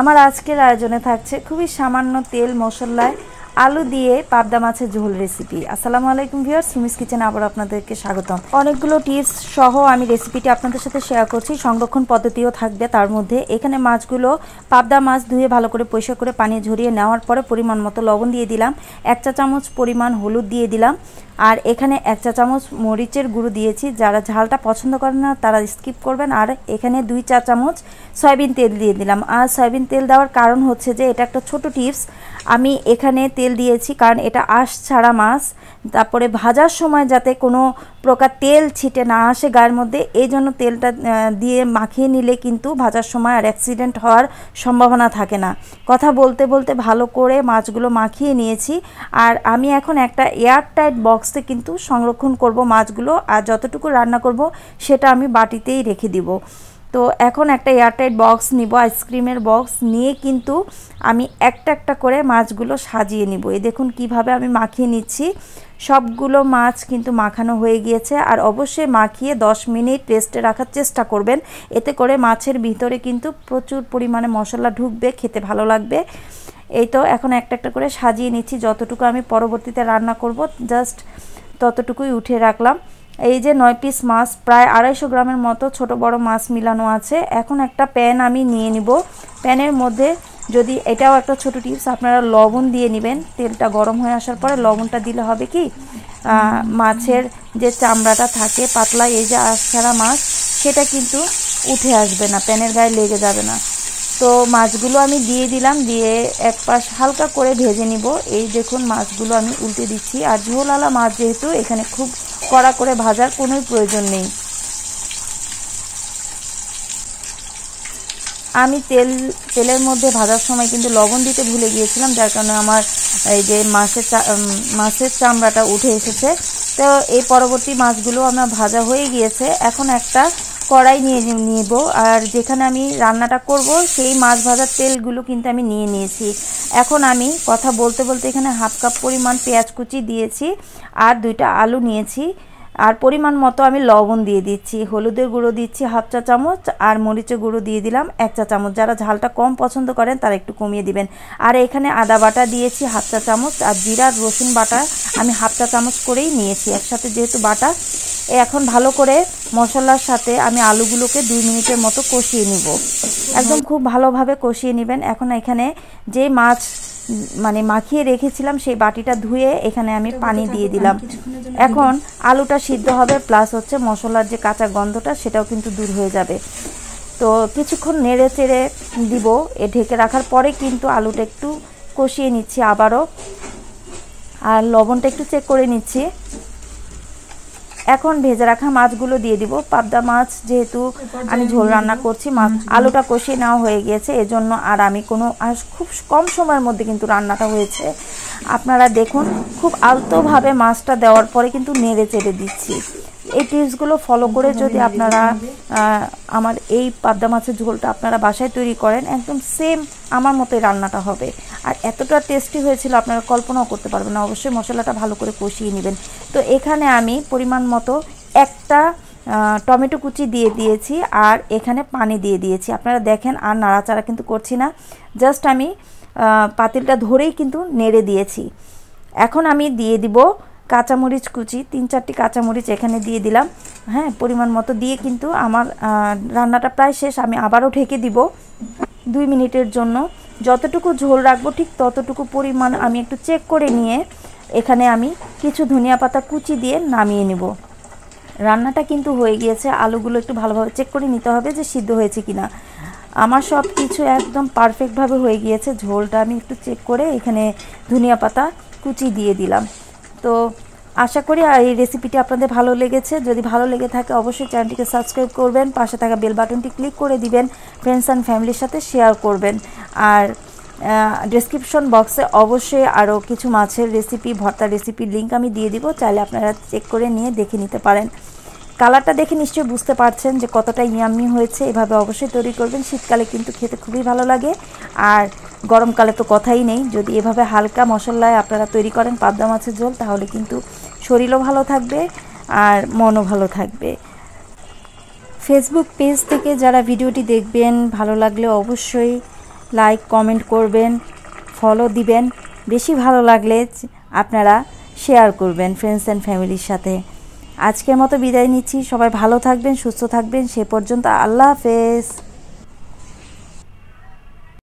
আমার আজকের আয়োজনে থাকছে খুবই সামান্য তেল মশলায় আলু দিয়ে পাবদা মাছের ঝোল রেসিপি। আসসালামু আলাইকুম ভিউয়ার্স, সুমিস কিচেনে আবার আপনাদেরকে স্বাগতম। অনেকগুলো টিপস সহ আমি রেসিপিটি আপনাদের সাথে শেয়ার করছি, সংরক্ষণ পদ্ধতিও থাকবে তার মধ্যে। এখানে মাছগুলো পাবদা মাছ ধুয়ে ভালো করে পরিষ্কার করে পানি ঝরিয়ে নেওয়ার পরে পরিমাণ মতো লবণ দিয়ে দিলাম, 1 চা চামচ পরিমাণ হলুদ দিয়ে দিলাম, আর এখানে 1 চা চামচ মরিচের গুঁড়ো দিয়েছি। যারা ঝালটা পছন্দ করেন না তারা স্কিপ করবেন। আর এখানে 2 চা চামচ সয়াবিন তেল দিয়ে দিলাম। আর সয়াবিন তেল দেওয়ার কারণ হচ্ছে যে এটা একটা ছোট টিপস, আমি এখানে তেল দিয়েছি কারণ এটা আঁশ ছাড়া মাছ, তারপরে ভাজার সময় যাতে কোনো প্রকার তেল ছিটে না আসে গায়ের মধ্যে, এই জন্য তেলটা দিয়ে মাখিয়ে নিলে কিন্তু ভাজার সময় আর অ্যাক্সিডেন্ট হওয়ার সম্ভাবনা থাকে না। কথা বলতে বলতে ভালো করে মাছগুলো মাখিয়ে নিয়েছি। আর আমি এখন একটা এয়ারটাইট বক্সে কিন্তু সংরক্ষণ করব মাছগুলো, আর যতটুকু রান্না করব সেটা আমি বাটিতেই রেখে দিব। তো এখন একটা এয়ারটাইট বক্স নিব, আইসক্রিমের বক্স নিয়ে কিন্তু আমি একটা একটা করে মাছগুলো সাজিয়ে নিব। এই দেখুন কিভাবে আমি মাখিয়ে নিচ্ছি। সবগুলো মাছ কিন্তু মাখানো হয়ে গিয়েছে। আর অবশ্যই মাখিয়ে 10 মিনিট রেস্টে রাখার চেষ্টা করবেন, এতে করে মাছের ভিতরে কিন্তু প্রচুর পরিমাণে মশলা ঢুকবে, খেতে ভালো লাগবে। এই তো এখন একটা একটা করে সাজিয়ে নিচ্ছি, যতটুকু আমি পরবর্তীতে রান্না করব জাস্ট ততটুকুই উঠে রাখলাম। এই যে 9 পিস মাছ, প্রায় 250 গ্রামের মতো ছোট বড় মাছ মিলানো আছে। এখন একটা প্যান আমি নিয়ে নিব। প্যানের মধ্যে যদি, এটাও একটা ছোট টিপস, আপনারা লবণ দিয়ে নেবেন। তেলটা গরম হয়ে আসার পরে লবণটা দিলে হবে কি, মাছের যে চামড়াটা থাকে পাতলা, এই যে আঁশ ছাড়া মাছ, সেটা কিন্তু উঠে আসবে না, প্যানের গায়ে লেগে যাবে না। তো মাছগুলো আমি দিয়ে দিলাম, দিয়ে এক পাশ হালকা করে ভেজে নিব। এই দেখুন মাছগুলো আমি উল্টে দিচ্ছি। আর ঝোলওয়ালা মাছ যেহেতু, এখানে খুব কড়া করে ভাজার কোনো প্রয়োজন নেই। আমি তেলের মধ্যে ভাজার সময় কিন্তু লবণ দিতে ভুলে গিয়েছিলাম, যার কারণে আমার এই যে মাছের চামড়াটা উঠে এসেছে। তো এই পরবর্তী মাছগুলো আমার ভাজা হয়ে গিয়েছে। এখন একটা কড়াই নিয়ে নিব, আর যেখানে আমি রান্নাটা করব সেই মাছ ভাজার তেলগুলো কিন্তু আমি নিয়ে নিয়েছি। এখন আমি কথা বলতে বলতে এখানে হাফ কাপ পরিমাণ পেঁয়াজ কুচি দিয়েছি, আর 2টা আলু নিয়েছি, আর পরিমাণ মতো আমি লবণ দিয়ে দিচ্ছি। হলুদের গুঁড়ো দিচ্ছি 1/2 চা চামচ, আর মরিচের গুঁড়ো দিয়ে দিলাম 1 চা চামচ। যারা ঝালটা কম পছন্দ করেন তারা একটু কমিয়ে দিবেন। আর এখানে আদা বাটা দিয়েছি 1/2 চা চামচ, আর জিরা রসুন বাটা আমি 1/2 চা চামচ করেই নিয়েছি, একসাথে যেহেতু বাটা। এখন ভালো করে মশলার সাথে আমি আলুগুলোকে 2 মিনিটের মতো কষিয়ে নিব, একদম খুব ভালোভাবে কষিয়ে নেবেন। এখন এখানে যে মাছ মাখিয়ে রেখেছিলাম সেই বাটিটা ধুয়ে এখানে আমি পানি দিয়ে দিলাম। এখন আলুটা সিদ্ধ হবে, প্লাস হচ্ছে মশলার যে কাঁচা গন্ধটা সেটাও কিন্তু দূর হয়ে যাবে। তো কিছুক্ষণ নেড়ে চেড়ে দিব, ঢেকে রাখার পরে কিন্তু আলুটা একটু কষিয়ে নিচ্ছি আবারও, আর লবণটা একটু চেক করে নিচ্ছি। এখন ভেজে রাখা মাছগুলো দিয়ে দিব। পাবদা মাছ যেহেতু আমি ঝোল রান্না করছি, আলুটা কষিয়ে নেওয়া হয়ে গিয়েছে, এজন্য আর আমি খুব কম সময়ের মধ্যে কিন্তু রান্নাটা হয়েছে। আপনারা দেখুন, খুব আলতোভাবে মাছটা দেওয়ার পরে কিন্তু নেড়ে চেড়ে দিচ্ছি। এই টিপসগুলো ফলো করে যদি আপনারা আমার এই পাবদা মাছের ঝোলটা আপনারা বাসায় তৈরি করেন, একদম সেম আমার মতোই রান্নাটা হবে। আর এতটা টেস্টি হয়েছিল আপনারা কল্পনাও করতে পারবেন না। অবশ্যই মশলাটা ভালো করে কষিয়ে নেবেন। তো এখানে আমি পরিমাণ মতো একটা টমেটো কুচি দিয়ে দিয়েছি, আর এখানে পানি দিয়ে দিয়েছি। আপনারা দেখেন, আর নাড়াচাড়া কিন্তু করছি না, জাস্ট আমি পাতিলটা ধরেই কিন্তু নেড়ে দিয়েছি। এখন আমি দিয়ে দিব কাঁচামরিচ কুচি, 3-4টি কাঁচামরিচ এখানে দিয়ে দিলাম। হ্যাঁ, পরিমাণ মতো দিয়ে কিন্তু আমার রান্নাটা প্রায় শেষ। আমি আবারও ঢেকে দিব 2 মিনিটের জন্য। যতটুকু ঝোল রাখবো ঠিক ততটুকু পরিমাণ আমি একটু চেক করে নিয়ে এখানে আমি কিছু ধনিয়া পাতা কুচি দিয়ে নামিয়ে নেব। রান্নাটা কিন্তু হয়ে গিয়েছে। আলুগুলো একটু ভালোভাবে চেক করে নিতে হবে যে সিদ্ধ হয়েছে কিনা। আমার সব কিছু একদম পারফেক্টভাবে হয়ে গিয়েছে। ঝোলটা আমি একটু চেক করে এখানে ধনিয়া পাতা কুচি দিয়ে দিলাম। তো আশা করি এই রেসিপিটি আপনাদের ভালো লেগেছে। যদি ভালো লেগে থাকে অবশ্যই চ্যানেলটিকে সাবস্ক্রাইব করবেন, পাশে থাকা বেল বাটনটি ক্লিক করে দিবেন, ফ্রেন্ডস অ্যান্ড ফ্যামিলির সাথে শেয়ার করবেন। আর ডেসক্রিপশন বক্সে অবশ্যই আরও কিছু মাছের রেসিপি, ভর্তা রেসিপির লিঙ্ক আমি দিয়ে দিব, চাইলে আপনারা চেক করে নিয়ে দেখে নিতে পারেন। কালারটা দেখে নিশ্চয়ই বুঝতে পারছেন যে কতটা ইয়াম্মি হয়েছে। এভাবে অবশ্যই তৈরি করবেন, শীতকালে কিন্তু খেতে খুবই ভালো লাগে। আর গরমকালে তো কথাই নেই। যদি এভাবে হালকা মশলায় আপনারা তৈরি করেন পাবদা মাছের ঝোল, তাহলে কিন্তু শরীরও ভালো থাকবে আর মনও ভালো থাকবে। ফেসবুক পেজ থেকে যারা ভিডিওটি দেখবেন, ভালো লাগলে অবশ্যই লাইক কমেন্ট করবেন, ফলো দিবেন, বেশি ভালো লাগলে আপনারা শেয়ার করবেন ফ্রেন্ডস অ্যান্ড ফ্যামিলির সাথে। আজকের মতো বিদায় নিচ্ছি। সবাই ভালো থাকবেন, সুস্থ থাকবেন। সে পর্যন্ত আল্লাহ হাফেজ।